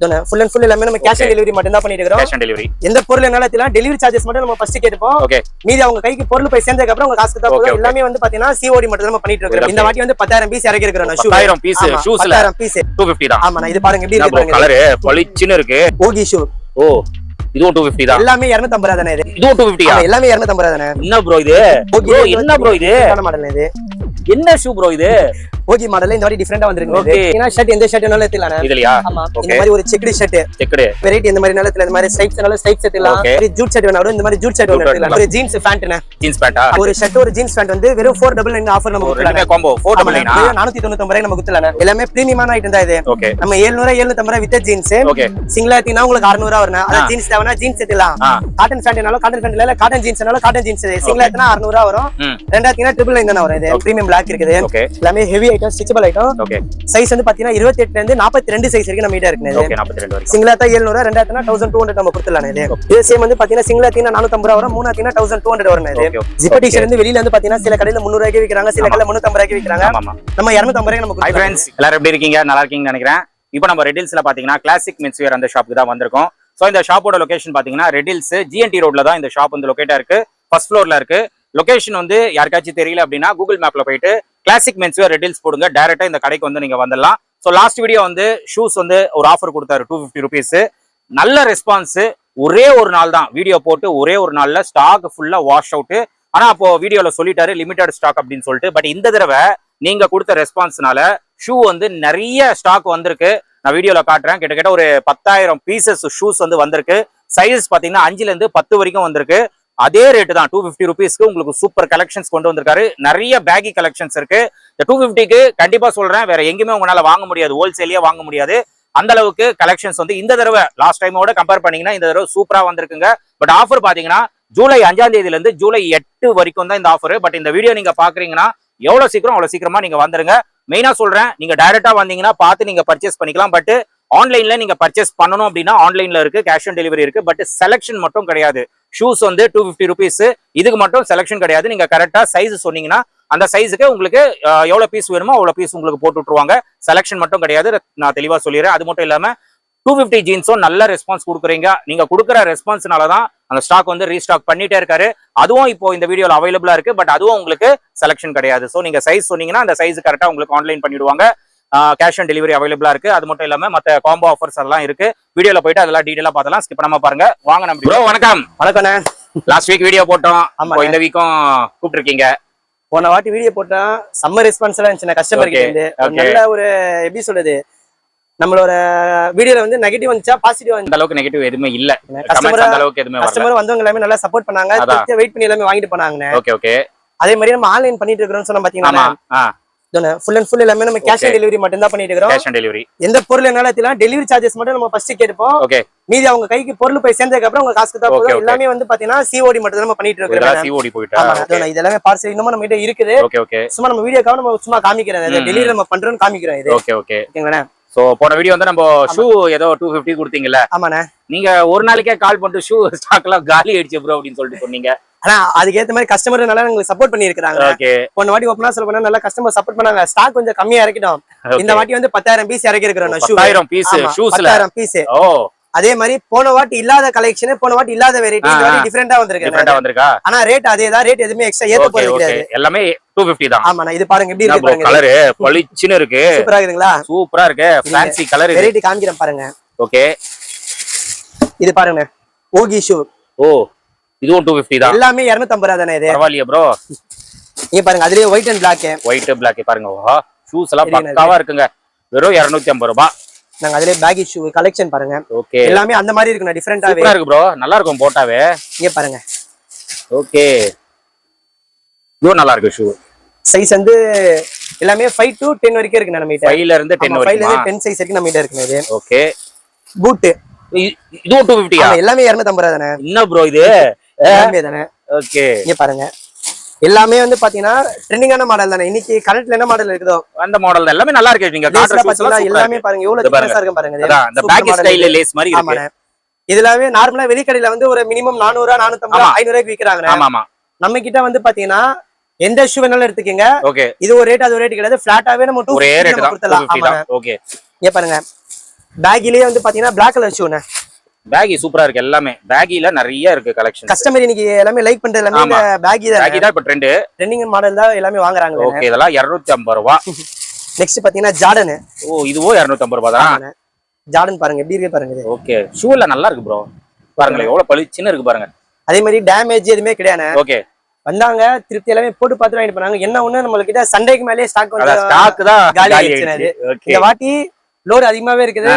Full and full எல்லாமே நம்ம cash on delivery மட்டும் தான் பண்ணிட்டு இருக்கோம். Cash on delivery. எந்த பொருள் என்னால தெரியல டெலிவரி சார்ஜஸ் மட்டும் நம்ம ஃபர்ஸ்ட் கேட்போம். ஓகே. மீதி அவங்க கைக்கு பொருள் போய் சேர்ந்ததுக்கு அப்புறம் உங்க காசு தான் போகும். எல்லாமே வந்து பாத்தீங்கன்னா சிஓடி மட்டும் தான் நம்ம பண்ணிட்டு இருக்கோம். இந்த வாட்டி வந்து 10000 பீஸ் இறக்கி இருக்கோம். 10000 பீஸ் ஷூஸ்ல 10000 பீஸ் 250 தான். ஆமா இது பாருங்க எப்படி இருக்கு பாருங்க. கலர் பளிச்சுன்னு இருக்கு. ஓகி ஷூ. ஓ இதுவும் 250 தான். எல்லாமே 250 தானே இது. இதுவும் 250 ஆ? எல்லாமே 250 தானே. என்ன ப்ரோ இது? ப்ரோ என்ன ப்ரோ இது? என்ன மாடல் இது? என்ன ஷூ ப்ரோ இது? ஓகி மாடல்ல இந்த வாட்டி டிஃபரண்டா வந்திருக்கு. ஓகே. ஏனா ஷர்ட் எந்த ஷர்ட்னால எடுத்துலானே. இதுலயா? ஆமா. இந்த மாதிரி ஒரு செக்டு ஷர்ட். செக்டு. வெரைட்டி இந்த மாதிரி நிலத்துல இந்த மாதிரி ஸ்ட்ரைப்ஸ்னால ஸ்ட்ரைப் ஷர்ட் எல்லாம். ஒரு ஜூட் ஷர்ட் வேணா இந்த மாதிரி ஜூட் ஷர்ட் ஒன்னு எடுத்துலாம். ஒரு ஜீன்ஸ் பேண்ட்னா. ஜீன்ஸ் பேண்டா? ஒரு ஷர்ட் ஒரு ஜீன்ஸ் பேண்ட் வந்து வெறும் 499 ஆஃபர் நம்ம கொடுக்கலாம். ரெண்டுமே காம்போ 499 ஆ? 499 ரூபாய் நம்ம கொடுத்தலானே. எல்லாமே பிரீமியமான ஐட்டம் தான் இது. ஓகே. நம்ம 700 750 வித் ஜீன்ஸ். ஓகே. சிங்கிளா எடுத்தீங்கன்னா உங்களுக்கு 600 வரணும். அத ஜீன்ஸ் தேவனா ஜீன்ஸ் எடுக்கலாம். காட்டன் பேண்ட்னால காட்டன் பேண்ட் இல்ல காட்டன் ஜீன்ஸ்னால காட்டன் ஜீன்ஸ். சிங்கிளா எடுத்தா 600 வரும். ரெண்டா எடுத்தீங்கன்னா 999 தான வரும். இது பிரீமியம் பிளாக் இருக்குது. எல்லாமே heavy item stitchable item. Okay. Size வந்து பாத்தீங்கன்னா 28 ல இருந்து 42 சைஸ் வரைக்கும் நம்ம கிட்ட இருக்கு. ஓகே 42 வரைக்கும். சிங்கிளா தான் 700 ரெண்டா எடுத்தா 1200 நம்ம கொடுத்துடலாம். இது சேம் வந்து பாத்தீங்கன்னா சிங்கிளா எடுத்தா 450 வரும். மூணா எடுத்தா 1200 வரும். இது ஜிப்பர் டி-ஷர்ட் வந்து வெளியில வந்து பாத்தீங்கன்னா சில கடையில 300 ரூபாய்க்கு விக்கிறாங்க, சில கடையில 350 ரூபாய்க்கு விக்கிறாங்க. நம்ம 250 ரூபாய்க்கு நம்ம ஹாய் फ्रेंड्स எல்லாரும் எப்படி இருக்கீங்க? நல்லா இருக்கீங்கன்னு நினைக்கிறேன். இப்போ நம்ம ரெட்டில்ஸ்ல பாத்தீங்கன்னா கிளாசிக் மென்ஸ் வேர் அந்த ஷாப்புக்கு தான் வந்திருக்கோம். சோ இந்த ஷாப்போட லொகேஷன் பாத்தீங்கன்னா ரெட்டில்ஸ் ஜிஎன்டி ரோட்ல தான் இந்த ஷாப் வந்து லொகேட்டா இருக்கு. ஃபர்ஸ்ட் ஃப்ளோர்ல இருக்கு. லொகேஷன் வந்து யாருக்காச்சும் தெரியல அப்படின்னா கூகுள் மேப்ல போயிட்டு கிளாசிக் மென்ஸ் வேர் ரெட்டில்ஸ் போடுங்க. டைரக்டா இந்த கடைக்கு வந்து நீங்க வந்துடலாம். ஸோ லாஸ்ட் வீடியோ வந்து ஷூஸ் வந்து ஒரு ஆஃபர் கொடுத்தாரு 250 ருபீஸ். நல்ல ரெஸ்பான்ஸ். ஒரே ஒரு நாள் தான் வீடியோ போட்டு ஒரே ஒரு நாள்ல ஸ்டாக் ஃபுல்லா வாஷ் அவுட். ஆனா அப்போ வீடியோல சொல்லிட்டாரு லிமிடெட் ஸ்டாக் அப்படின்னு சொல்லிட்டு. பட் இந்த தடவை நீங்க கொடுத்த ரெஸ்பான்ஸ்னால ஷூ வந்து நிறைய ஸ்டாக் வந்திருக்கு. நான் வீடியோல காட்டுறேன். கிட்டத்தட்ட ஒரு 10000 பீசஸ் ஷூஸ் வந்து வந்திருக்கு. சைஸஸ் பாத்தீங்கன்னா 5ல இருந்து 10 வரைக்கும் வந்திருக்கு. அதே ரேட்டு தான் 250 ருபீஸ்க்கு உங்களுக்கு சூப்பர் கலெக்ஷன்ஸ் கொண்டு வந்திருக்காரு. நிறைய பேகி கலெக்ஷன்ஸ் இருக்கு. இந்த 250க்கு கண்டிப்பா சொல்றேன் வேற எங்கேயுமே உங்களால வாங்க முடியாது, ஹோல்சேலியா வாங்க முடியாது. அந்த அளவுக்கு கலெக்ஷன்ஸ் வந்து இந்த தடவை லாஸ்ட் டைமோட கம்பேர் பண்ணீங்கன்னா இந்த தடவை சூப்பரா வந்திருக்குங்க. பட் ஆஃபர் பாத்தீங்கன்னா ஜூலை 5ஆம் தேதியில இருந்து ஜூலை 8 வரைக்கும் தான் இந்த ஆஃபர். பட் இந்த வீடியோ நீங்க பாக்குறீங்கன்னா எவ்வளவு சீக்கிரம் அவ்வளவு சீக்கிரமா நீங்க வந்துருங்க. மெயினா சொல்றேன் நீங்க டைரக்டா வந்தீங்கன்னா பார்த்து நீங்க பர்ச்சேஸ் பண்ணிக்கலாம். பட் ஆன்லைன்ல நீங்க பர்ச்சேஸ் பண்ணணும் அப்படின்னா ஆன்லைன்ல இருக்கு, கேஷ் ஆன் டெலிவரி இருக்கு. பட் செலக்ஷன் மட்டும் கிடையாது. ஷூஸ் வந்து 250 ருபீஸ். இதுக்கு மட்டும் செலக்ஷன் கிடையாது. நீங்க கரெக்டா சைஸ் சொன்னீங்கன்னா அந்த சைஸுக்கு உங்களுக்கு எவ்வளவு பீஸ் வேணுமோ அவ்வளவு பீஸ் உங்களுக்கு போட்டு விட்டுருவாங்க. செலக்ஷன் மட்டும் கிடையாது. நான் தெளிவா சொல்லிடுறேன். அது மட்டும் இல்லாம 250 ஜீன்ஸும் நல்ல ரெஸ்பான்ஸ் கொடுக்குறீங்க. நீங்க கொடுக்குற ரெஸ்பான்ஸ்னாலதான் அந்த ஸ்டாக் வந்து ரீஸ்டாக் பண்ணிட்டே இருக்காரு. அதுவும் இப்போ இந்த வீடியோல அவைலபிளா இருக்கு. பட் அதுவும் உங்களுக்கு செலக்ஷன் கிடையாது. ஸோ நீங்க சைஸ் சொன்னீங்கன்னா அந்த சைஸ் கரெக்டா உங்களுக்கு ஆன்லைன் பண்ணிடுவாங்க. கேஷ் ஆன் டெலிவரி அவைலபிளா இருக்கு. அது மட்டும் இல்லாம மத்த காம்போ ஆஃபர்ஸ் எல்லாம் இருக்கு. வீடியோல போயிட்டு அதெல்லாம் டீடைலா பார்த்தலாம். ஸ்கிப் பண்ணாம பாருங்க. வாங்க நம்ம ப்ரோ வணக்கம். வணக்கண்ணே. லாஸ்ட் வீக் வீடியோ போட்டோம். இந்த வீக்கும் கூப்பிட்டுருக்கீங்க. போன வாட்டி வீடியோ போட்டா சம்மர் ரெஸ்பான்ஸ் எல்லாம் இருந்துச்சு கஸ்டமருக்கு இருந்து. நல்ல ஒரு எப்படி சொல்றது நம்மளோட வீடியோல வந்து நெகட்டிவ் வந்துச்சா பாசிட்டிவ் வந்து அந்த அளவுக்கு நெகட்டிவ் எதுவுமே இல்ல. கமெண்ட்ஸ் அந்த அளவுக்கு எதுவுமே வரல. கஸ்டமர் வந்தவங்க எல்லாமே நல்லா சப்போர்ட் பண்ணாங்க. வெயிட் பண்ணி எல்லாமே வாங்கிட்டு போனாங்க. Okay okay. அதே மாதிரி நம்ம ஆன்லைன் பண்ணிட்டு இருக்கோம்னு சொன்னா பாத்தீங்கன்னா ஃபுல் அண்ட் ஃபுல் எல்லாமே நம்ம கேஷ் ஆன் டெலிவரி மட்டும் தான் பண்ணிட்டு இருக்கோம். Cash on delivery. எந்த பொருள் என்னால தெரியல டெலிவரி சார்ஜஸ் மட்டும் நம்ம ஃபர்ஸ்ட் கேட்போம். ஓகே. மீதி அவங்க கைக்கு பொருள் போய் சேர்ந்ததுக்கு அப்புறம் உங்க காசுக்கு தான் போகும். எல்லாமே வந்து பாத்தீங்கன்னா சிஓடி மட்டும் தான் நம்ம பண்ணிட்டு இருக்கோம். சிஓடி போயிட்டா. ஆமா இதெல்லாம் பார்சல் இன்னும் நம்ம கிட்ட இருக்குது. Okay okay. சும்மா நம்ம வீடியோக்காக நம்ம சும்மா காமிக்கிறேன். டெலிவரி நம்ம பண்றோம்னு காமிக்கிறோம் இது. Okay okay. ஓகேங்களா? சோ போன வீடியோ வந்து நம்ம ஷூ ஏதோ 250 கொடுத்தீங்கல்ல? ஆமாண்ணே. நீங்க ஒரு நாளைக்கே கால் பண்ணிட்டு ஷூ ஸ்டாக் எல்லாம் காலி ஆயிடுச்சு ப்ரோ அப்படின்னு சொல்லிட்டு சொன்னீங்க. ஆனா அதுக்கு ஏத்த மாதிரி கஸ்டமர் நல்லா உங்களுக்கு சப்போர்ட் பண்ணி இருக்காங்க. போன வாட்டி ஓப்பனா சொல்ல போனா நல்லா கஸ்டமர் சப்போர்ட் பண்ணாங்க. ஸ்டாக் கொஞ்சம் கம்மியா இறக்கிட்டோம். இந்த வாட்டி வந்து 10000 பீஸ் இறக்கி இருக்கிறோம். 10000 பீஸ் ஷூஸ்ல 10000 பீஸ். ஓ அதே மாதிரி போன வாட்டி இல்லாத கலெக்ஷன், போன வாட்டி இல்லாத வெரைட்டி இந்த வாட்டி டிஃபரெண்டா வந்திருக்கு. ஆனா ரேட் அதேதான். ரேட் எதுவுமே எக்ஸ்ட்ரா ஏத்த போறது கிடையாது. எல்லாமே 250 தான். ஆமா இது பாருங்க எப்படி இருக்கு பாருங்க. கலர் பளிச்சுன்னு இருக்கு. சூப்பரா இருக்குங்களா? சூப்பரா இருக்கு. Fancy colour. வெரைட்டி காமிக்கிறேன் பாருங்க. ஓகே. இது பாருங்க ஓகி ஷூ. ஓ இதுவும் 250 தான். எல்லாமே 250 ரூபாய் தானே இது. பரவாயில்லையா ப்ரோ? இங்க பாருங்க அதுலயே white and black. White black பாருங்க. வா ஷூஸ் எல்லாம் பக்காவா இருக்குங்க. வெறும் 250 ரூபாய். நாங்க அதுலயே பேகி ஷூ கலெக்ஷன் பாருங்க. ஓகே. எல்லாமே அந்த மாதிரி இருக்குங்க. டிஃபரெண்டாவே சூப்பரா இருக்கு ப்ரோ. நல்லா இருக்கும் போட்டாவே. இங்க பாருங்க. ஓகே. இது நல்லா இருக்கு ஷூ. சைஸ் வந்து எல்லாமே 5 to 10 வரைக்கும் இருக்கு நம்ம கிட்ட. 5ல இருந்து 10 வரைக்கும். 5ல இருந்து 10 சைஸ் வரைக்கும் நம்ம கிட்ட இருக்கு இது. ஓகே. பூட் இதுவும் 250 ஆ? எல்லாமே 250 ரூபாய் தானே. என்ன ப்ரோ இது? எல்லாமே தானே. ஓகே. இங்க பாருங்க எல்லாமே வந்து பாத்தீங்கன்னா ட்ரெண்டிங்கான மாடல் தானே. இன்னைக்கு கரண்ட்ல என்ன மாடல் இருக்குதோ அந்த மாடல் எல்லாமே நல்லா இருக்கு. நீங்க காட்டுறது எல்லாமே பாருங்க எவ்வளவு டிஃபரன்ஸா இருக்கு பாருங்க. அந்த பேக் ஸ்டைல் லேஸ் மாதிரி இருக்கு. ஆமாண்ணே. இதுலவே நார்மலா வெளிக்கடையில வந்து ஒரு மினிமம் 400 450 500 ரூபாய்க்கு விக்கிறாங்க. ஆமா ஆமா. நம்ம கிட்ட வந்து பாத்தீங்கன்னா எந்த ஷூ வேணாலும் எடுத்துக்கங்க. ஓகே. இது ஒரு ரேட் அது ஒரு ரேட் கிடையாது. ஃபிளாட்டாவே நம்ம ஒரே ரேட் தான் 250 தான். ஓகே. இங்க பாருங்க பேக்கிலேயே வந்து பாத்தீங்கன்னா பிளாக் கலர் ஷூண்ணே. பேகி சூப்பரா இருக்கு, எல்லாமே பேகில நிறைய இருக்கு கலெக்ஷன். கஸ்டமர் இன்னைக்கு எல்லாமே லைக் பண்றது எல்லாமே இந்த பேகி தான். பேகி தான் இப்ப ட்ரெண்டிங் மாடல் தான் எல்லாமே வாங்குறாங்க. ஓகே, இதெல்லாம் 250 ரூபாய். நெக்ஸ்ட் பாத்தீங்கன்னா ஜார்டன். ஓ, இதுவோ 250 ரூபாய் தான். ஜார்டன் பாருங்க எப்படி இருக்கு பாருங்க இது. ஓகே, ஷூல நல்லா இருக்கு ப்ரோ. பாருங்க எவ்வளவு பளிச்சுன்னு இருக்கு பாருங்க. அதே மாதிரி டேமேஜ் எதுவுமே கிடையாது. ஓகே, வந்தாங்க திருப்தி எல்லாமே போட்டு பார்த்து வாங்கிட்டு போனாங்க. என்ன ஒண்ணு நம்ம கிட்ட சண்டேக்கு மேலே ஸ்டாக் தான் காலி ஆயிடுச்சு. இந்த வாட்டி லோடு அதிகமாவே இருக்குது.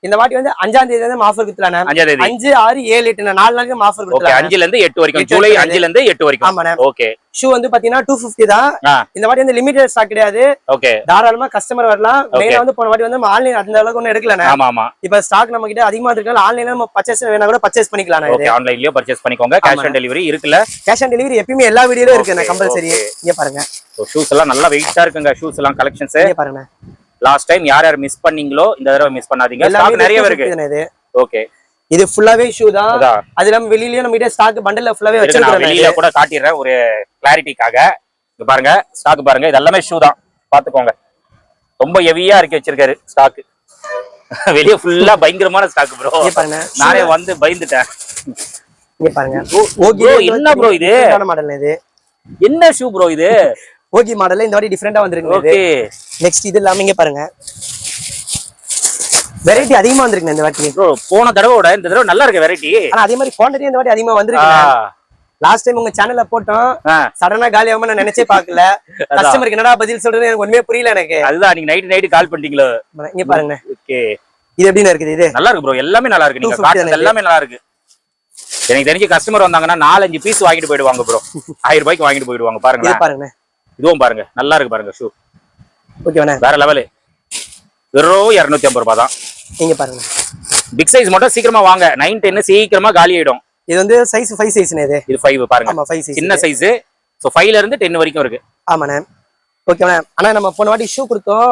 இந்த வாட்டி வந்து 5ஆம் தேதி வந்து ஆஃபர் குடுத்தலானே. 5, 6, 7, 8 4 நாளுக்கு ஆஃபர் குடுத்தலாம். 5ல இருந்து 8 வரைக்கும், ஜூலை 5ல இருந்து 8 வரைக்கும். ஆமாண்ணே. ஓகே, ஷூ வந்து பாத்தீங்கன்னா 250 தான். இந்த வாட்டி வந்து லிமிடெட் ஸ்டாக் கிடையாது. ஓகே, தாராளமா கஸ்டமர் வரலாம். மெயினா வந்து போன வாட்டி வந்து ஆன்லைன் அந்த அளவுக்கு ஒண்ணு எடுக்கலண்ணே. ஆமா ஆமா. இப்ப ஸ்டாக் நம்ம கிட்ட அதிகமா இருக்கனால ஆன்லைன்ல நம்ம பர்ச்சேஸ் வேணா கூட பர்ச்சேஸ் பண்ணிக்கலாம். ஓகே, ஆன்லைன்லயே பர்ச்சேஸ் பண்ணிக்கோங்க. கேஷ் ஆன் டெலிவரி இருக்குல்ல? கேஷ் ஆன் டெலிவரி எப்பவுமே எல்லா வீடியோலயும் இருக்குண்ணே, கம்பல்சரி. இங்க பாருங்க, ஷூஸ் எல்லாம் நல்லா வெயிட்டா இருக்குங்க. ஷூஸ் எல்லாம் கலெக்ஷன்ஸ் இங்க பாருங்க. லாஸ்ட் டைம் யார் மிஸ் பண்ணீங்களோ இந்த தடவை மிஸ் பண்ணாதீங்க. ஸ்டாக் நிறைய இருக்கு. ஓகே, இது ஃபுல்லாவே ஷூ தான். அது நம்ம வெளியிலயே நம்ம கிட்ட ஸ்டாக் பண்டல்ல ஃபுல்லாவே வச்சிருக்கோம். வெளியில கூட காட்டிடுறேன் ஒரு கிளாரிட்டிக்காக. இங்க பாருங்க, ஸ்டாக் பாருங்க, இது எல்லாமே ஷூ தான். பாத்துக்கோங்க, ரொம்ப ஹெவியா இருக்கு வச்சிருக்காரு ஸ்டாக். வெளிய ஃபுல்லா பயங்கரமான ஸ்டாக் ப்ரோ. நானே வந்து பயந்துட்டேன். இங்க பாருங்க, ஓகே, என்ன ப்ரோ இது? மாடல் இது என்ன ஷூ ப்ரோ இது? ஓகி மாடல்ல இந்த வாட்டி டிஃபரெண்டா வந்திருக்கு. ஓகே, நெக்ஸ்ட் இது எல்லாமே இங்க பாருங்க, வெரைட்டி அதிகமா வந்திருக்கு இந்த வாட்டி. ப்ரோ போன தடவையோட இந்த தடவை நல்லா இருக்கு வெரைட்டி. ஆனா அதே மாதிரி குவாண்டிட்டி இந்த வாட்டி அதிகமா வந்திருக்கு. லாஸ்ட் டைம் உங்க சேனல்ல போட்டோம், சடனா காலி ஆகாம நான் நினைச்சே பாக்கல. கஸ்டமருக்கு என்னடா பதில் சொல்றது எனக்கு ஒண்ணுமே புரியல எனக்கு. அதுதான் நீங்க நைட் கால் பண்ணிட்டீங்களோ. இங்க பாருங்க. ஓகே, இது எப்படின்னு இருக்குது? இது நல்லா இருக்கு ப்ரோ, எல்லாமே நல்லா இருக்கு. நீங்க காட்டுறது எல்லாமே நல்லா இருக்கு. எனக்கு தெரிஞ்சு கஸ்டமர் வந்தாங்கன்னா 4-5 பீஸ் வாங்கிட்டு போயிடுவாங்க ப்ரோ. 1000 ரூபாய்க்கு வாங்கிட்டு போயிடுவாங்க. பாருங்க பாருங்க, இதுவும் பாருங்க, நல்லா இருக்கு பாருங்க ஷூ. ஓகேண்ணே, வேற லெவலு. வெறும் 250 ரூபாய் தான். நீங்க பாருங்க, பிக் சைஸ் மட்டும் சீக்கிரமா வாங்க. 9, 10 சீக்கிரமா காலி ஆயிடும். இது வந்து சைஸ் 5 சைஸ்னே. இது 5 பாருங்க. ஆமா 5 சைஸ், சின்ன சைஸ். சோ 5ல இருந்து 10 வரைக்கும் இருக்கு. ஆமாண்ணே. ஓகேண்ணே, ஆனா நம்ம போன வாட்டி ஷூ கொடுத்தோம்,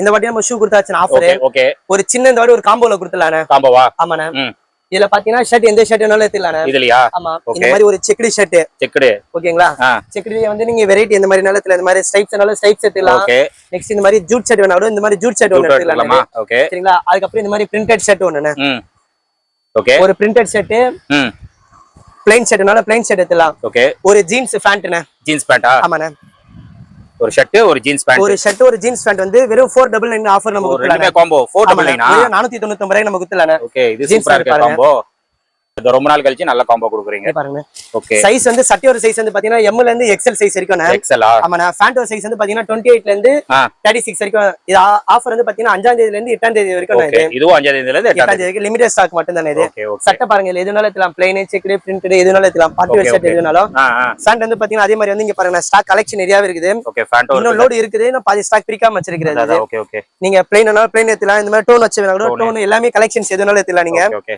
இந்த வாட்டி நம்ம ஷூ கொடுத்தாச்சு ஆஃபர். ஓகே, ஒரு சின்ன இந்த வாட்டி ஒரு காம்போல கொடுத்தலானே. காம்போவா? ஆமாண்ணே. இதுல பாத்தீங்கன்னா ஷர்ட் எந்த ஷர்ட் வேணாலும் எடுத்துக்கலானே. இதுலயா? ஆமா, இந்த மாதிரி ஒரு செக்குடு ஷர்ட். செக்குடு ஓகேங்களா? செக்குடுல வந்து நீங்க வெரைட்டி இந்த மாதிரி நிலத்துல இந்த மாதிரி ஸ்ட்ரைப்ஸ்னால ஸ்ட்ரைப்ஸ் எடுத்துக்கலாம். ஓகே, நெக்ஸ்ட் இந்த மாதிரி ஜூட் ஷர்ட் வேணாலும் இந்த மாதிரி ஜூட் ஷர்ட் ஒன்னு எடுத்துக்கலாமா? ஓகே, சரிங்களா? அதுக்கு அப்புறம் இந்த மாதிரி பிரிண்டட் ஷர்ட் ஒண்ணுனே. ஓகே, ஒரு பிரிண்டட் ஷர்ட், பிளைன் ஷர்ட்னால பிளைன் ஷர்ட் எடுத்துக்கலாம். ஓகே, ஒரு ஜீன்ஸ் பேண்ட்னே. ஜீன்ஸ் பேண்டா? ஆமாண்ணே. ஒரு ஷர்ட் ஒரு ஜீன்ஸ் பேண்ட். ஒரு ஷர்ட் ஒரு ஜீன்ஸ் பேண்ட் வந்து வெறும் 499 ஆஃபர் நம்ம கொடுக்கலாம். ரெண்டுமே காம்போ 499. 499 ரூபாய்க்கு நம்ம கொடுத்தலானே. ஓகே, இது சூப்பரா இருக்கு காம்போ. இது ரொம்ப நாள் கழிச்சு நல்ல காம்போ கொடுக்குறீங்க. பாருங்க. ஓகே, சைஸ் வந்து சட்டியோட சைஸ் வந்து பாத்தீங்கன்னா M ல இருந்து XL சைஸ் வரைக்கும். XL. ஆமாண்ணா. பேண்டோட சைஸ் வந்து பாத்தீங்கன்னா 28 ல இருந்து 36 வரைக்கும். இது ஆஃபர் வந்து பாத்தீங்கன்னா 5ஆம் தேதியில இருந்து 8ஆம் தேதி வரைக்கும். ஓகே, இதுவும் 5ஆம் தேதியில இருந்து 8ஆம் தேதி வரைக்கும் லிமிடெட் ஸ்டாக் மட்டும் தானே இது. சட்டை பாருங்க, இதுல எதுனால எடுக்கலாம், பிளைன், செக்குடு, பிரிண்டட் எதுனால எடுக்கலாம். பார்ட்டி வேர் ஷர்ட் எதுனாலும். பேண்ட் வந்து பாத்தீங்கன்னா அதே மாதிரி வந்து இங்க பாருங்க, ஸ்டாக் கலெக்ஷன் நிறையவே இருக்குது. ஓகே, பேண்ட் இன்னும் லோட் இருக்குது. நான் பாதி ஸ்டாக் பிரிக்காம வச்சிருக்கிறது. ஓகே ஓகே, நீங்க பிளைனால பிளைன் எடுத்துக்கலாம். இந்த மாதிரி டோன் வச்சு வேணா கூட டோன் எல்லாமே கலெக்ஷன்ஸ் எதுனால எடுத்துக்கலாம் நீங்க. ஓகே,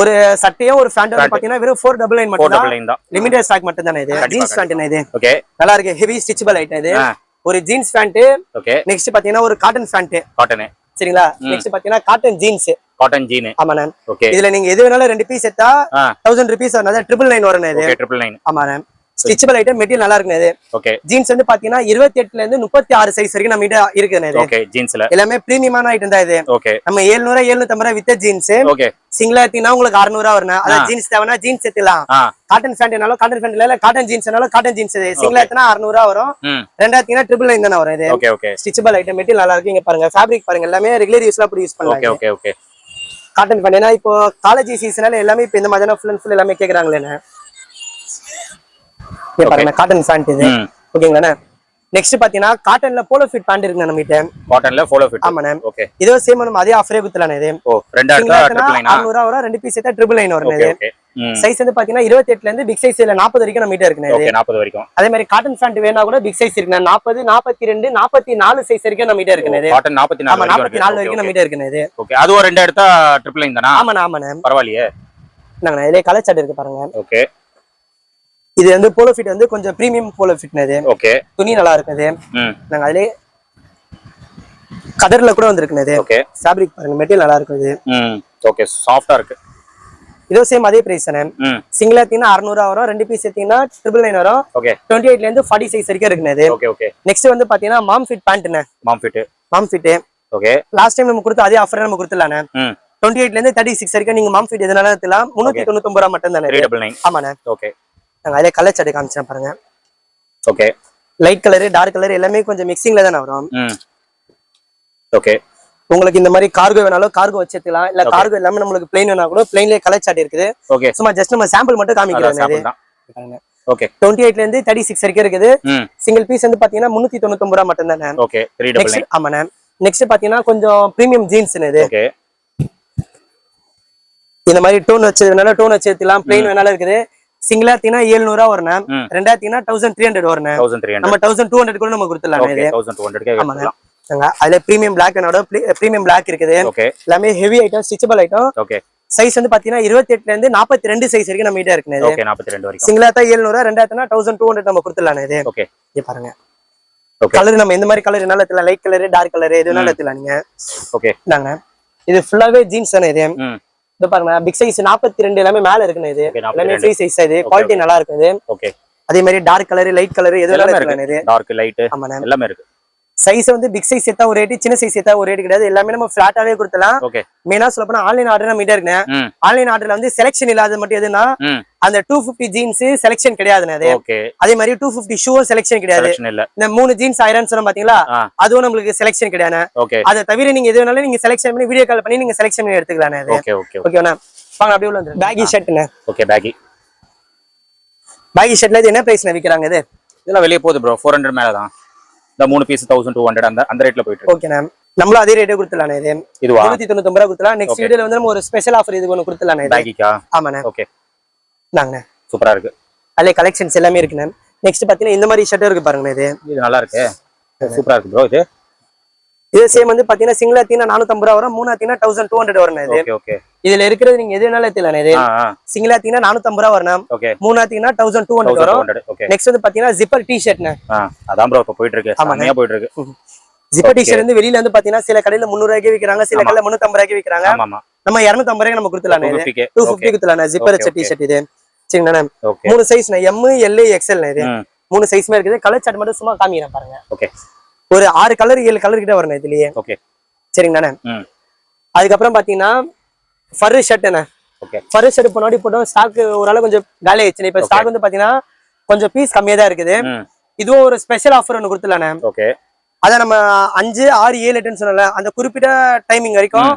ஒரு சட்டையும் ஒரு பேண்ட் வந்து பாத்தீங்கன்னா வெறும் 499 மட்டும் தான். லிமிடெட் ஸ்டாக் மட்டும் தானே இது. ஜீன்ஸ் பேண்ட் இது. ஓகே, நல்லா இருக்கு, ஹெவி ஸ்டிச்சபிள் ஐட்டம் இது. ஒரு ஜீன்ஸ் பேண்ட். ஓகே, நெக்ஸ்ட் பாத்தீங்கன்னா ஒரு காட்டன் பேண்ட். காட்டன், சரிங்களா? நெக்ஸ்ட் பாத்தீங்கன்னா காட்டன் ஜீன்ஸ். Cotton jean. ஆமாண்ணே. ஓகே, இதுல நீங்க எது வேணாலும் 2 பீஸ் எடுத்தா 1000 ரூபீஸ் வரணும். 999 வரணும் இது. ஓகே, 999. ஆமாண்ணே. ஸ்டிச்சபிள் ஐட்டம், மெட்டீரியல் நல்லா இருக்குங்க இது. ஓகே, ஜீன்ஸ் வந்து பாத்தீங்கன்னா 28 ல இருந்து 36 சைஸ் வரைக்கும் நம்ம கிட்ட இருக்குங்க இது. ஓகே, ஜீன்ஸ்ல எல்லாமே பிரீமியமான ஐட்டம் தான் இது. ஓகே, நம்ம 700 750 வித் ஜீன்ஸ். ஓகே, சிங்கிளா எடுத்தீங்கன்னா உங்களுக்கு 600 வரணும். அதான் ஜீன்ஸ் தேவைனா ஜீன்ஸ் எடுத்துக்கலாம். காட்டன் பேண்ட்னாலும் காட்டன் பேண்ட் இல்ல, காட்டன் ஜீன்ஸ்னாலும் காட்டன் ஜீன்ஸ். சிங்கிளா எடுத்தா 600 வரும். ரெண்டா எடுத்தீங்கன்னா 999 தான வரும் இது. Okay okay, stitchable item, material நல்லா இருக்கு. இங்க பாருங்க, ஃபேப்ரிக் பாருங்க, எல்லாமே ரெகுலர் யூஸ்ல அப்படி யூஸ் பண்ணலாம். Okay okay okay, cotton pant. ஏன்னா இப்போ காலேஜ் சீசனால எல்லாமே இப்போ இந்த மாதிரி ஃபுல் அண்ட் ஃபுல் எல்லாமே கேக்குறாங்களே. இங்க பாருங்க, காட்டன் பேண்ட் இது. ஓகேங்களா? நெக்ஸ்ட் பாத்தீங்கன்னா காட்டன்ல போலோ ஃபிட் பேண்ட் இருக்கு நம்ம கிட்ட. காட்டன்ல போலோ ஃபிட். ஆமாண்ணே. ஓகே, இதோ சேம் நம்ம அதே ஆஃபரே குத்தலானே இது. ஓ, ரெண்டா எடுத்தா 999 வரும். 2 பீஸ் எடுத்தா 999 வரும் இது. ஓகே, சைஸ் வந்து பாத்தீங்கன்னா 28 ல இருந்து பிக் சைஸ் இல்ல 40 வரைக்கும் நம்ம கிட்ட இருக்குனே இது. ஓகே, 40 வரைக்கும். அதே மாதிரி காட்டன் பேண்ட் வேணா கூட பிக் சைஸ் இருக்குனே. 40, 42, 44 சைஸ் வரைக்கும் நம்ம கிட்ட இருக்குனே இது. காட்டன் 44 வரைக்கும். 44 வரைக்கும் நம்ம கிட்ட இருக்குனே இது. ஓகே, அதுவும் ரெண்டா எடுத்தா 999 தானா? ஆமாண்ணே ஆமாண்ணே. பரவாயில்லையே. நாங்க இதே கலர் சார்ட் இருக்கு பாருங்க. ஓகே, இது வந்து போலோ ஃபிட் வந்து கொஞ்சம் பிரீமியம் போலோ ஃபிட்னு இது. ஓகே, துணி நல்லா இருக்குது. நாங்க அதிலே கதர்ல கூட வந்திருக்குனே இது. ஓகே, ஃபேப்ரிக் பாருங்க, மெட்டீரியல் நல்லா இருக்குது. ஓகே, சாஃப்ட்டா இருக்கு. இதோ சேம் அதே பிரைஸ் தானே. சிங்கிள் எடுத்தீங்கன்னா 600 வரும். 2 பீஸ் எடுத்தீங்கன்னா 999 வரும். ஓகே, 28 ல இருந்து 40 சைஸ் வரைக்கும் இருக்குனே இது. Okay okay. நெக்ஸ்ட் வந்து பாத்தீங்கன்னா மாம் ஃபிட் பேண்ட்னே. மாம் ஃபிட். மாம் ஃபிட். ஓகே லாஸ்ட் டைம் நம்ம கொடுத்த அதே ஆஃபர் நம்ம கொடுத்துலானே 28ல இருந்து 36 வரைக்கும் நீங்க மாம் ஃபிட் எதனால எடுத்துலாம் 399 ரூபாய் மட்டும் தானே 399 ஆமாண்ணே ஓகே நாங்க அதே கலர் சார்ட் காமிச்சேன் பாருங்க okay light colour dark colour எல்லாமே கொஞ்சம் மிக்சிங்ல தானே வரும் ஓகே உங்களுக்கு இந்த மாதிரி கார்கோ வேணாலும் கார்கோ வச்சுக்கலாம் இல்ல கார்கோ எல்லாமே நம்மளுக்கு பிளைன் வேணா கூட பிளைன்லயே கலர் சார்ட் இருக்குது ஓகே சும்மா ஜஸ்ட் நம்ம சாம்பிள் மட்டும் காமிக்கிறேன் ஓகே 28ல இருந்து 36 வரைக்கும் இருக்குது சிங்கிள் பீஸ் வந்து பாத்தீங்கன்னா 399 ரூபாய் மட்டும் தானே ஓகே 399 ஆமாண்ணே நெக்ஸ்ட் பாத்தீங்கன்னா கொஞ்சம் பிரீமியம் ஜீன்ஸ் இது ஓகே இந்த மாதிரி டோன் வச்சதுனால டோன் வச்சதுலாம் பிளைன் வேணாலும் இருக்குது சிங்கிளா தீனா 700 ரூபாய் வரணும் ரெண்டாத்தீனா 1300 வரணும் 1300 நம்ம 1200 கூட நம்ம கொடுத்துடலாம் இது 1200 கே ஆமாண்ணே அதுல பிரீமியம் பிளாக் என்னோட பிரீமியம் பிளாக் இருக்குது எல்லாமே heavy item stitchable item okay size வந்து பாத்தீங்கன்னா 28ல இருந்து 42 சைஸ் வரைக்கும் நம்ம கிட்ட இருக்குது ஓகே 42 வரைக்கும் சிங்கிளா தான் 700 ரெண்டாத்தனா 1200 நம்ம கொடுத்துடலாம் இது ஓகே இது பாருங்க கலர் நம்ம எந்த மாதிரி கலர் என்னால எடுத்துலாம் லைட் கலர் டார்க் கலர் எது வேணாலும் எடுத்துலாம் நீங்க ஓகே இந்தாங்க இது ஃபுல்லாவே ஜீன்ஸ் தானே இது இது பாருங்க பிக் சைஸ் 42 எல்லாமே மேல இருக்குன்னு இது எல்லாமே ஃப்ரீ சைஸ் இது குவாலிட்டி நல்லா இருக்கு இது ஓகே அதே மாதிரி டார்க் கலர் லைட் கலர் எது வேணாலும் எடுத்துலாம் இது டார்க் லைட் எல்லாமே இருக்கு சைஸ் வந்து பிக் சைஸ் ஏத்தா ஒரு ரேட் சின்ன சைஸ் ஏத்தா ஒரு ரேட் கிடையாது எல்லாமே நம்ம ஃபிளாட்டாவே கொடுத்தலாம் ஓகே மெயினா சொல்ல போனா ஆன்லைன் ஆர்டர் நம்ம கிட்ட இருக்குங்க ஆன்லைன் ஆர்டர்ல வந்து செலக்ஷன் இல்லாத மட்டும் எதுனா அந்த 250 ஜீன்ஸ் செலக்ஷன் கிடையாதுன்னு அது ஓகே அதே மாதிரி 250 ஷூ செலக்ஷன் கிடையாது இந்த 3 ஜீன்ஸ் ஐரன் சொன்ன பாத்தீங்களா அதுவும் நம்மளுக்கு செலக்ஷன் கிடையாது ஓகே அதை தவிர நீங்க எது வேணாலும் நீங்க செலக்ஷன் பண்ணி வீடியோ கால் பண்ணி நீங்க செலக்ஷன் பண்ணி எடுத்துக்கலாம் அது ஓகே ஓகே ஓகேண்ணா வாங்க அப்படியே உள்ள வந்து பேகி ஷர்ட்ண்ணே ஓகே பேகி ஷர்ட்ல இது என்ன பிரைஸ்ல விக்கிறாங்க இது இதெல்லாம் வெளிய போகுது ப்ரோ 400 மேல தான் இந்த 3 பீஸ் 1200 அந்த ரேட்ல போயிட்டு இருக்கு ஓகேண்ணா நம்மளும் அதே ரேட்டே கொடுத்துலாம் இது இதுவா 199 ரூபாய் கொடுத்துலாம் நெக்ஸ்ட் வீடியோல வந்து நம்ம ஒரு ஸ்பெஷல் ஆஃபர் இது ஒன்னு கொடுத்துலாம் பேகிக்கா ஆமாண்ணே ஓகே நாங்கண்ணே சூப்பரா இருக்கு அதுல கலெக்ஷன்ஸ் எல்லாமே இருக்குண்ணே நெக்ஸ்ட் பாத்தீங்கன்னா இந்த மாதிரி ஷர்ட் இருக்கு பாருங்க இது நல்லா இருக்கு சூப்பரா இருக்கு ப்ரோ இது சேம் வந்து பாத்தீங்கன்னா சிங்கிள் ஆத்தீனா 450 ரூபாய் வரும் மூணு ஆத்தீனா 1200 வரும் இது ஓகே ஓகே இதுல இருக்கிறது நீங்க எது வேணாலும் எடுத்துலாம் இது சிங்கிள் ஆத்தீனா 450 ரூபாய் வரணும் ஓகே மூணு ஆத்தீனா 1200 வரும் நெக்ஸ்ட் வந்து பாத்தீங்கன்னா ஜிப்பர் டி-ஷர்ட்ண்ணே அதான் ப்ரோ இப்ப போயிட்டு இருக்கு செமையா போயிட்டு இருக்கு ஜிப்பர் டி-ஷர்ட் வந்து வெளியில வந்து பாத்தீங்கன்னா சில கடையில 300 ரூபாய்க்கு விக்கிறாங்க சில கடையில 350 ரூபாய்க்கு விக்கிறாங்க ஆமா நம்ம 250 ரூபாய்க்கு நம்ம கொடுத்துலாம் இது 250 கொடுத்துலாம் ஜிப்பர் டி-ஷர்ட் இது சரிங்கண்ணா மூணு சைஸ் M L XL இது மூணு சைஸ்மே இருக்குது கலர் சார்ட் மட்டும் சும்மா காமிக்கிறேன் பாருங்க ஓகே ஒரு 6 கலர் 7 கலர் கிட்ட வரணும் இதுலயே ஓகே சரிங்கண்ணா அதுக்கப்புறம் பாத்தீங்கன்னா ஃபர் ஷர்ட் என்ன ஃபர் ஷர்ட் போனாடி போட்டோம் ஸ்டாக் ஓரளவு கொஞ்சம் காலி ஆயிடுச்சு இப்ப ஸ்டாக் வந்து பாத்தீங்கன்னா கொஞ்சம் பீஸ் கம்மியா தான் இருக்குது இதுவும் ஒரு ஸ்பெஷல் ஆஃபர் ஒன்று கொடுத்துலானே ஓகே அத நம்ம 5 6 7 8ன்னு சொன்னல அந்த குறிப்பிட்ட டைமிங் வரைக்கும்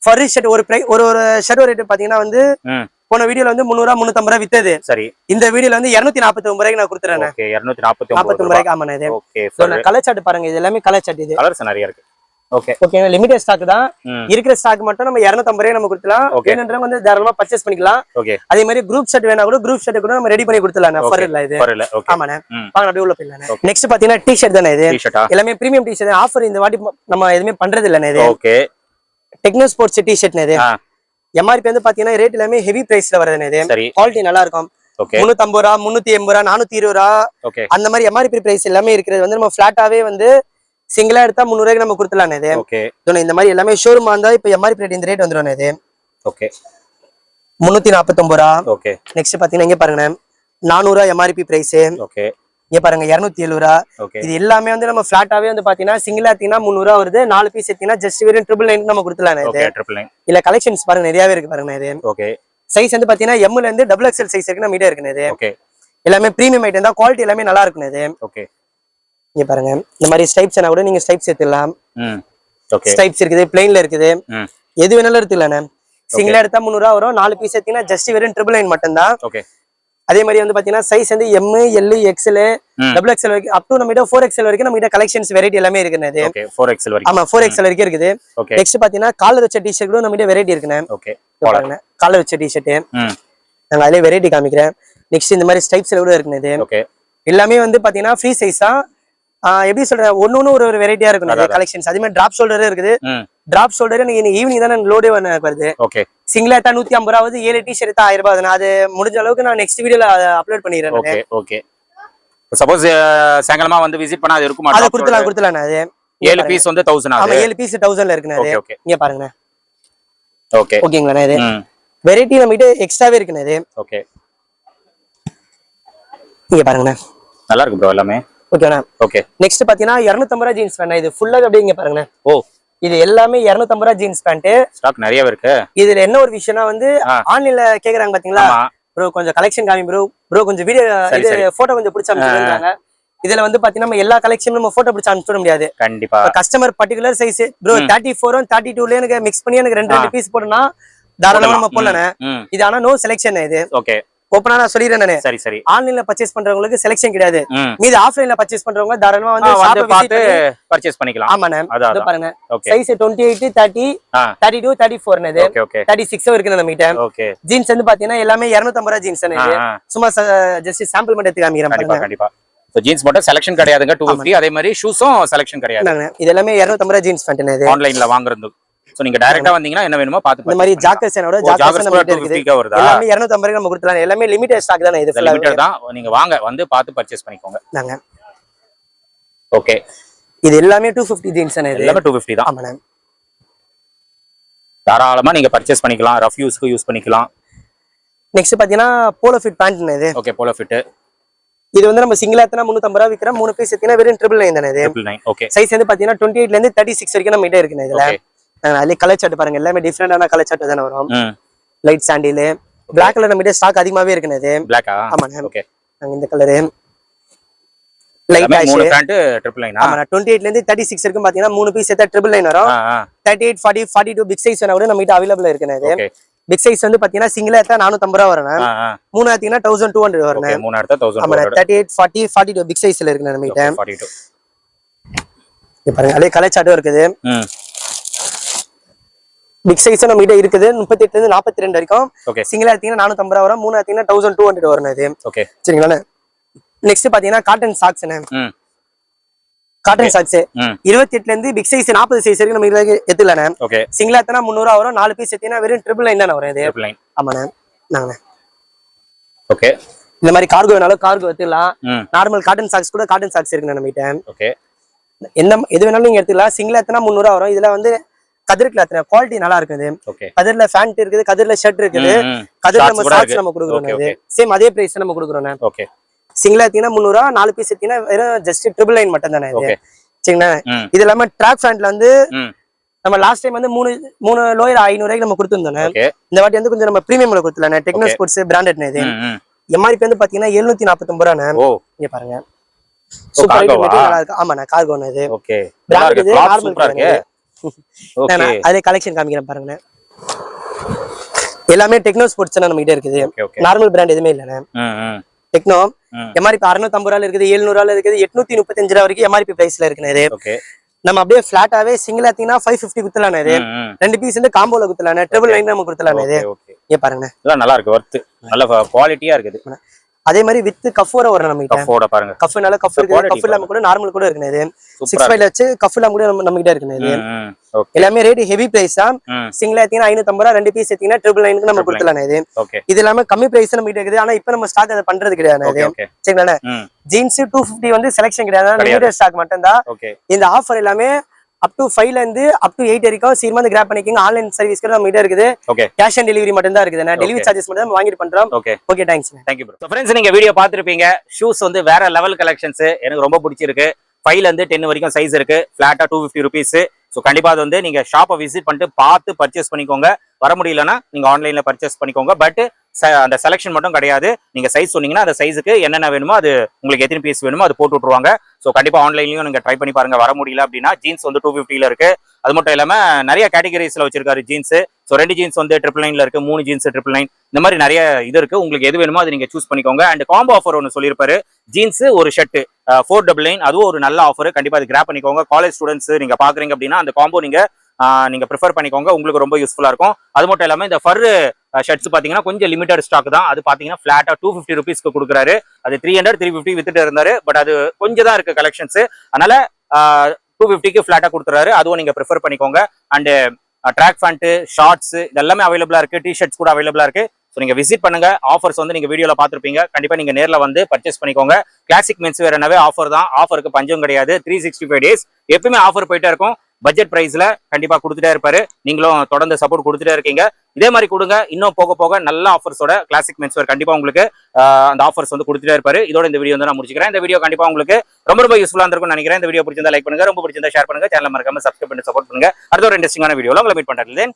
ஃபர் ஷர்ட் ஒரு ஷர்ட் ரேட் பாத்தீங்கன்னா வந்து போன வீடியோல வந்து 300 350 ரூபாய் வித்தது சரி இந்த வீடியோல வந்து 249 ரூபாய்க்கு நான் கொடுத்துறேன் ஓகே 249 ரூபாய்க்கு ஆமாண்ணே இது ஓகே கலர் சார்ட் பாருங்க இது எல்லாமே கலர் சார்ட் இது கலர்ஸ் நிறைய இருக்கு ஓகே ஓகே லிமிட்டட் ஸ்டாக் தான் இருக்கிற ஸ்டாக் மட்டும் நம்ம 250 ரூபாய் நம்ம கொடுக்கலாம் வேணும்ன்றவங்க வந்து தாராளமா பர்ச்சேஸ் பண்ணிக்கலாம் ஓகே அதே மாதிரி குரூப் ஷர்ட் வேணா கூட குரூப் ஷர்ட் கூட நம்ம ரெடி பண்ணி கொடுத்துலாம் ஃபர்ல இது ஆமாண்ணே வாங்க அப்படியே உள்ள போயிடலாம் நெக்ஸ்ட் பாத்தீங்கன்னா டி-ஷர்ட் தானே இது எல்லாமே பிரீமியம் டி-ஷர்ட் ஆஃபர் இந்த வாட்டி நம்ம எதுவுமே பண்றது இல்லண்ணே இது ஓகே டெக்னோ ஸ்போர்ட்ஸ் டி-ஷர்ட்னே இது எம்ஆர்பி வந்து பாத்தீங்கன்னா ரேட் எல்லாமே ஹெவி பிரைஸ்ல வருதுண்ணே இது குவாலிட்டி நல்லா இருக்கும் 350 ரூபாய் 380 ரூபாய் 420 ரூபாய் அந்த மாதிரி எம்ஆர்பி பிரைஸ் எல்லாமே இருக்கிறது வந்து நம்ம பிளாட்டாவே வந்து சிங்கிளா எடுத்தா 300 ரூபாய்க்கு நம்ம கொடுத்துலாம் இது ஓகே இந்த மாதிரி எல்லாமே ஷோரூம் இருந்தா இப்ப எம்ஆர்பி ரேட் இந்த ரேட் வந்துடும் இது ஓகே 349 ரூபாய் ஓகே நெக்ஸ்ட் பாத்தீங்கன்னா இங்க பாருங்க 400 ரூபாய் எம்ஆர்பி பிரைஸ் ஓகே இங்க பாருங்க 270 ரூபாய் இது எல்லாமே வந்து நம்ம பிளாட்டாவே வந்து பாத்தீங்கன்னா சிங்கிளா எடுத்தீங்கன்னா 300 ரூபாய் வருது 4 பீஸ் எடுத்தீங்கன்னா ஜஸ்ட் வெறும் 999 நம்ம கொடுத்துலாம் இது இல்ல கலெக்ஷன்ஸ் பாருங்க நிறையவே இருக்கு பாருங்க இது ஓகே சைஸ் வந்து பாத்தீங்கன்னா M ல இருந்து XXL சைஸ் வரைக்கும் நம்ம கிட்ட இருக்குது இது ஓகே எல்லாமே பிரீமியம் ஐட்டம் தான் குவாலிட்டி எல்லாமே நல்லா இருக்கும் இது ஓகே இங்க பாருங்க இந்த மாதிரி ஸ்டைப்ஸ் என்ன கூட நீங்க ஸ்டைப்ஸ் எடுத்துலாம் ஓகே ஸ்டைப்ஸ் இருக்குது பிளைன்ல இருக்குது எது வேணாலும் எடுத்துக்கலானே சிங்கிளா எடுத்தா 300 ரூபாய் வரும் 4 பீஸ் எடுத்தீங்கன்னா ஜஸ்ட் வெறும் 999 மட்டும் தான் ஓகே அதே மாதிரி வந்து பாத்தீங்கன்னா சைஸ் வந்து M L XL XXL வரைக்கும் அப் டு நம்ம கிட்ட 4XL வரைக்கும் நம்ம கிட்ட கலெக்ஷன்ஸ் வெரைட்டி எல்லாமே இருக்குது ஓகே 4XL வரைக்கும் ஆமா 4XL வரைக்கும் இருக்குது நெக்ஸ்ட் பாத்தீங்கன்னா காலர் வச்ச டி-ஷர்ட் கூட நம்ம கிட்ட வெரைட்டி இருக்குனே ஓகே பாருங்க காலர் வச்ச டி-ஷர்ட் நான் அதுல வெரைட்டி காமிக்கிறேன் நெக்ஸ்ட் இந்த மாதிரி ஸ்டைப்ஸ்ல கூட இருக்குது ஓகே எல்லாமே வந்து பாத்தீங்கன்னா ஃப்ரீ சைஸ் தான் எப்படி சொல்றேன் ஒன்னு ஒரு வெரைட்டியா இருக்கும் கலெக்ஷன்ஸ் அதே மாதிரி டிராப் ஷோல்டரே இருக்குது டிராப் ஷோல்டர் நீங்க ஈவினிங் தானே லோடே வருது ஓகே சிங்கிளா எடுத்தா 150 ரூபாய் 7 டி-ஷர்ட் எடுத்தா 1000 ரூபாய் அது முடிஞ்ச அளவுக்கு நான் நெக்ஸ்ட் வீடியோல அப்லோட் பண்ணிடுறேன் ஓகே ஓகே சப்போஸ் சாயங்காலமா வந்து விசிட் பண்ணா அது இருக்குமா அத கொடுத்துலாம் அது 7 பீஸ் வந்து 1000 ஆமா 7 பீஸ் 1000 ல இருக்குனே அது இங்க பாருங்க ஓகே ஓகேங்களா இது வெரைட்டி நம்ம கிட்ட எக்ஸ்ட்ராவே இருக்குனே இது ஓகே இங்க பாருங்க நல்லா இருக்கு ப்ரோ எல்லாமே ஓகேண்ணா ஓகே நெக்ஸ்ட் பாத்தீங்கன்னா 250 ரூபாய் ஜீன்ஸ் வேணா இது ஃபுல்லா அப்படியே இங்க பாருங்க ஓ இது எல்லாமே 250 ரூபா ஜீன்ஸ் பேண்ட். ஸ்டாக் நிறைய இருக்கு. இதுல என்ன ஒரு விஷயம்னா வந்து ஆன்லைன்ல கேக்குறாங்க பாத்தீங்களா ப்ரோ, கொஞ்சம் கலெக்ஷன் காமி ப்ரோ கொஞ்சம் வீடியோ இது போட்டோ கொஞ்சம் பிடிச்ச அனுப்பிச்சுறாங்க. இதுல வந்து பாத்தீங்கன்னா நம்ம எல்லா கலெக்ஷனும் நம்ம போட்டோ பிடிச்ச அனுப்பிச்சு முடியாது. கண்டிப்பா கஸ்டமர் பர்டிகுலர் சைஸ் ப்ரோ 34 32 எனக்கு மிக்ஸ் பண்ணி எனக்கு 2 பீஸ் போடுனா தாராளமா நம்ம போடலாம். இது ஆனா நோ செலக்ஷன். இது ஓகே ஓப்பனா நான் சொல்லிடுறேன் நானு. சரி சரி. ஆன்லைன்ல பர்ச்சேஸ் பண்றவங்களுக்கு செலக்ஷன் கிடையாது. மீதி ஆஃப்லைன்ல பர்ச்சேஸ் பண்றவங்க தாராளமா வந்து ஷாப்பை பார்த்து பர்ச்சேஸ் பண்ணிக்கலாம். ஆமா மேம், இது பாருங்க சைஸ் 28 30 32 34 இது. ஓகே ஓகே 36 இருக்கு நம்ம கிட்ட. ஓகே ஜீன்ஸ் வந்து பாத்தீங்கன்னா எல்லாமே 250 ரூபாய் ஜீன்ஸ் இது. சும்மா ஜஸ்ட் சாம்பிள் மட்டும் எடுத்து காமிக்கிறேன் பாருங்க. கண்டிப்பா சோ ஜீன்ஸ் மட்டும் செலக்ஷன் கிடையாதுங்க 250. அதே மாதிரி ஷூஸும் செலக்ஷன் கிடையாது. இது எல்லாமே 250 ரூபாய் ஜீன்ஸ் பேண்ட் இது. ஆன்லைன்ல வாங்குறது. சோ நீங்க டைரக்டா வந்தீங்கன்னா என்ன வேணுமோ பாத்து இந்த மாதிரி ஜாக்கர்ஸனோட ஜாக்கர்ஸ் நம்ம கிட்ட இருக்குது. எல்லாமே 250 ரூபாய்க்கு நம்ம கொடுத்துறோம். எல்லாமே லிமிட்டட் ஸ்டாக் தானே இது. லிமிட்டட் தான். நீங்க வாங்க வந்து பாத்து பர்ச்சேஸ் பண்ணிக்கோங்க. நாங்க ஓகே இது எல்லாமே 250 ஜீன்ஸ் தானே இது. எல்லாமே 250 தான். ஆமா மேம். தாராளமா நீங்க பர்ச்சேஸ் பண்ணிக்கலாம். ரஃப் யூஸ்க்கு யூஸ் பண்ணிக்கலாம். நெக்ஸ்ட் பாத்தீங்கன்னா போலோ ஃபிட் பேண்ட் இது. Okay polo fit. இது வந்து நம்ம சிங்கிளா எத்தனை 350 ரூபாய் விக்கிறோம். 3 பீஸ் எத்தனை வெறும் 999 தானே இது. 999. ஓகே சைஸ் வந்து பாத்தீங்கன்னா 28 ல இருந்து 36 வரைக்கும் நம்ம கிட்ட இருக்குங்க இதுல. அதுல கலர் சார்ட் பாருங்க, எல்லாமே டிஃபரெண்டான கலர் சார்ட் தான வரும். லைட் சாண்டில் Black கலர் நம்ம கிட்ட ஸ்டாக் அதிகமாவே இருக்குங்க இது. Black-ஆ? ஆமா. ஓகே நாங்க இந்த கலர் லைட் ஆஷ். மூணு பேண்ட் 999. ஆமா 28 ல இருந்து 36 வரைக்கும் பாத்தீங்கன்னா 3 பீஸ் எத்தனை 999 வரும். 38 40 42 பிக் சைஸ் வேணா கூட நம்ம கிட்ட அவேலபிள் இருக்குங்க இது. ஓகே பிக் சைஸ் வந்து பாத்தீங்கன்னா சிங்கிளா எத்தனை 450 ரூபாய் வரும். மூணா எடுத்தீங்கன்னா 1200 வரும். ஓகே மூணா எடுத்தா 1200. ஆமா 38 40 42 பிக் சைஸ்ல இருக்குங்க நம்ம கிட்ட. 42. இது பாருங்க அதே கலர் சார்ட்டும் இருக்குது. பிக் சைஸ் நம்ம கிட்ட இருக்குது 38 ல இருந்து 42 வரைக்கும். சிங்கிளா எடுத்தீங்கன்னா 450 ரூபாய் வரும். மூணா எடுத்தீங்கன்னா 1200 வரும் இது. ஓகே சரிங்களா. நெக்ஸ்ட் பாத்தீங்கன்னா காட்டன் சாக்ஸ். காட்டன் சாக்ஸ் 28 ல இருந்து பிக் சைஸ் 40 சைஸ் வரைக்கும் நம்ம இதுல எடுத்துலாம். ஓகே சிங்கிளா எடுத்தா 300 ரூபாய் வரும். 4 பீஸ் எடுத்தீங்கன்னா வெறும் 999 தான வரும் இது. 999. ஆமாண்ணே. நாங்க ஓகே இந்த மாதிரி கார்கோ வேணாலும் கார்கோ எடுத்துலாம். நார்மல் காட்டன் சாக்ஸ் கூட காட்டன் சாக்ஸ் இருக்கு நம்ம கிட்ட. ஓகே எது வேணாலும் நீங்க எடுத்துக்கலாம். சிங்கிளா எடுத்தா 300 ரூபாய் வரும். இதுல வந்து கதிர் கிளாத் குவாலிட்டி நல்லா இருக்குது. கதிர்ல பேண்ட் இருக்குது, கதிர்ல ஷர்ட் இருக்குது, கதிர்ல நம்ம சாக்ஸ் நம்ம கொடுக்குறோம். சேம் அதே பிரைஸ் நம்ம கொடுக்குறோம். ஓகே சிங்கிளா எடுத்தீங்கன்னா 300 ரூபாய், 4 பீஸ் எடுத்தீங்கன்னா வெறும் ஜஸ்ட் 999 மட்டும் தானே இது. சரிங்களா. இது இல்லாம ட்ராக் பேண்ட்ல வந்து நம்ம லாஸ்ட் டைம் வந்து மூணு லோயர் 500 ரூபாய்க்கு நம்ம கொடுத்துருந்தோம். இந்த வாட்டி வந்து கொஞ்சம் நம்ம பிரீமியம்ல கொடுத்துலாம். டெக்னோ ஸ்போர்ட்ஸ் பிராண்டட் இது. எம்ஆர்பி வந்து பாத்தீங்கன்னா 749 ரூபாய். இங்க பாருங்க சூப்பர் ஐட்டம் நல்லா இருக்கு. ஆமாண்ணா கார்கோ இது. ஓகே பிராண்ட் இது நார்மல் இருக்கு. அதே கலெக்ஷன் காமிக்கிறேன் பாருங்க. எல்லாமே டெக்னோ ஸ்போர்ட்ஸ் நம்ம கிட்ட இருக்குது. நார்மல் பிராண்ட் எதுவுமே இல்லண்ணே. டெக்னோ எம்ஆர்பி 650 ரூபாய் இருக்குது, 700 ரூபாய் இருக்குது, 835 ரூபாய் வரைக்கும் எம்ஆர்பி பிரைஸ்ல இருக்குண்ணே. நம்ம அப்படியே பிளாட்டாவே சிங்கிள் எடுத்தீங்கன்னா 550 குத்தலாம். 2 பீஸ் வந்து காம்போல குத்தலாம். 999 நம்ம குடுத்தலாம். இது பாருங்க நல்லா இருக்கு. வர்த் நல்ல குவாலிட்டியா இருக்குது. அதே மாதிரி வித் கஃபோர வரும் நம்ம கிட்ட. கஃபோட பாருங்க. கஃப்னால கஃப் இருக்கு. கஃப் இல்லாம கூட நார்மல் கூட இருக்குனே. இது 65 ல வச்சு கஃப் இல்லாம கூட நம்ம கிட்ட இருக்குனே. இது எல்லாமே ரேட் ஹெவி பிரைஸ் தான். சிங்கிளா எடுத்தீங்கன்னா 550 ரூபாய், 2 பீஸ் எடுத்தீங்கன்னா 999 க்கு நம்ம கொடுத்தலாம். இது இல்லாம கம்மி பிரைஸ் நம்ம கிட்ட இருக்குது. ஆனா இப்போ நம்ம ஸ்டாக் அத பண்றது கிடையாது. சரிங்களா. ஜீன்ஸ் 250 வந்து செலக்ஷன் கிடையாது. லிமிட்டட் ஸ்டாக் மட்டும் தான். இந்த ஆஃபர் எல்லாமே up to 5 ல இருந்து up to 8 வரைக்கும் சீக்கிரமா வந்து கிராப் பண்ணிக்கங்க. ஆன்லைன் சர்வீஸ் கூட நம்ம கிட்ட இருக்குது. கேஷ் ஆன் டெலிவரி மட்டும் தான் இருக்குது. நான் டெலிவரி சார்ஜஸ் மட்டும் தான் வாங்கிட்டு பண்றோம். Okay thanks. Thank you bro. So friends நீங்க வீடியோ பாத்துருப்பீங்க. ஷூஸ் வந்து வேற லெவல் கலெக்ஷன்ஸ் எனக்கு ரொம்ப பிடிச்சிருக்கு. 5 ல இருந்து 10 வரைக்கும் சைஸ் இருக்கு. ஃபிளாட்டா 250 rupees. சோ கண்டிப்பா அது வந்து நீங்க ஷாப்பை விசிட் பண்ணிட்டு பார்த்து பர்ச்சேஸ் பண்ணிக்கோங்க. வர முடியலன்னா நீங்க ஆன்லைன்ல பர்ச்சேஸ் பண்ணிக்கோங்க. பட் அந்த செலக்ஷன் மட்டும் கிடையாது. நீங்க சைஸ் சொன்னீங்கன்னா அந்த சைஸுக்கு என்னென்ன வேணுமோ அது உங்களுக்கு எத்தனை பீஸ் வேணுமோ அது போட்டு விட்டுருவாங்க. ஸோ கண்டிப்பா ஆன்லைன்லயும் நீங்க ட்ரை பண்ணி பாருங்க. வர முடியல அப்படின்னா ஜீன்ஸ் வந்து 250 இருக்கு. அது மட்டும் இல்லாம நிறைய கேட்டகரிஸ்ல வச்சிருக்காரு ஜீன்ஸ். ஸோ 2 ஜீன்ஸ் வந்து 999 இருக்கு, 3 ஜீன்ஸ் 999. இந்த மாதிரி நிறைய இது இருக்கு. உங்களுக்கு எது வேணுமோ அது நீங்க சூஸ் பண்ணிக்கோங்க. அண்ட் காம்போ ஆஃபர் ஒன்று சொல்லியிருப்பாரு. ஜீன்ஸ் ஒரு ஷர்ட் 499, அதுவும் ஒரு நல்ல ஆஃபர். கண்டிப்பா அது கிராப் பண்ணிக்கோங்க. காலேஜ் ஸ்டூடெண்ட்ஸ் நீங்க பாக்குறீங்க அப்படின்னா அந்த காம்போ நீங்க ப்ரிஃபர் பண்ணிக்கோங்க. உங்களுக்கு ரொம்ப யூஸ்ஃபுல்லா இருக்கும். அது மட்டும் இல்லாம இந்த ஃபர் ஷர்ட்ஸ் பாத்தீங்கன்னா கொஞ்சம் லிமிடெட் ஸ்டாக் தான். அது பாத்தீங்கன்னா ஃபிளாட்டா 250 rupeesக்கு கொடுக்குறாரு. அது 300 350 வித்துட்டு இருந்தாரு. பட் அது கொஞ்சம் தான் இருக்கு கலெக்ஷன்ஸ். அதனால 250க்கு ஃபிளாட்டா கொடுத்துறாரு. அதுவும் நீங்க ப்ரிஃபர் பண்ணிக்கோங்க. அண்ட் ட்ராக் பேண்ட், ஷார்ட்ஸ் இதெல்லாமே அவைலபிளா இருக்கு. டிஷர்ட்ஸ் கூட அவைலபிளா இருக்கு. ஸோ நீங்க விசிட் பண்ணுங்க. ஆஃபர்ஸ் வந்து நீங்க வீடியோல பாத்துருப்பீங்க. கண்டிப்பா நீங்க நேர்ல வந்து பர்ச்சேஸ் பண்ணிக்கோங்க. கிளாசிக் மென்ஸ் வேர் என்னவே ஆஃபர் தான். ஆஃபருக்கு பஞ்சம் கிடையாது. 365 days எப்பவுமே ஆஃபர் போயிட்டே இருக்கும். பட்ஜெட் பிரைஸ்ல கண்டிப்பா கொடுத்துட்டே இருப்பாரு. நீங்களும் தொடர்ந்து சப்போர்ட் கொடுத்துட்டே இருக்கீங்க. இதே மாதிரி கொடுங்க. இன்னும் போக போக நல்ல ஆஃபர்ஸோட கிளாசிக் மென்ஸ்வேர் கண்டிப்பா உங்களுக்கு அந்த ஆஃபர்ஸ் வந்து கொடுத்துட்டே இருப்பாரு. இதோட இந்த வீடியோ வந்து நான் முடிச்சுக்கிறேன். இந்த வீடியோ கண்டிப்பா உங்களுக்கு ரொம்ப யூஸ்ஃபுல்லா இருக்கும்னு நினைக்கிறேன். இந்த வீடியோ பிடிச்சிருந்தா லைக் பண்ணுங்க, ரொம்ப பிடிச்சிருந்தா ஷேர் பண்ணுங்க, சேனல் மறக்காம சப்ஸ்கிரைப் பண்ணி சப்போர்ட் பண்ணுங்க. அடுத்த ஒரு இன்ட்ரெஸ்டிங்கான வீடியோல உங்களை மீட் பண்றேன்.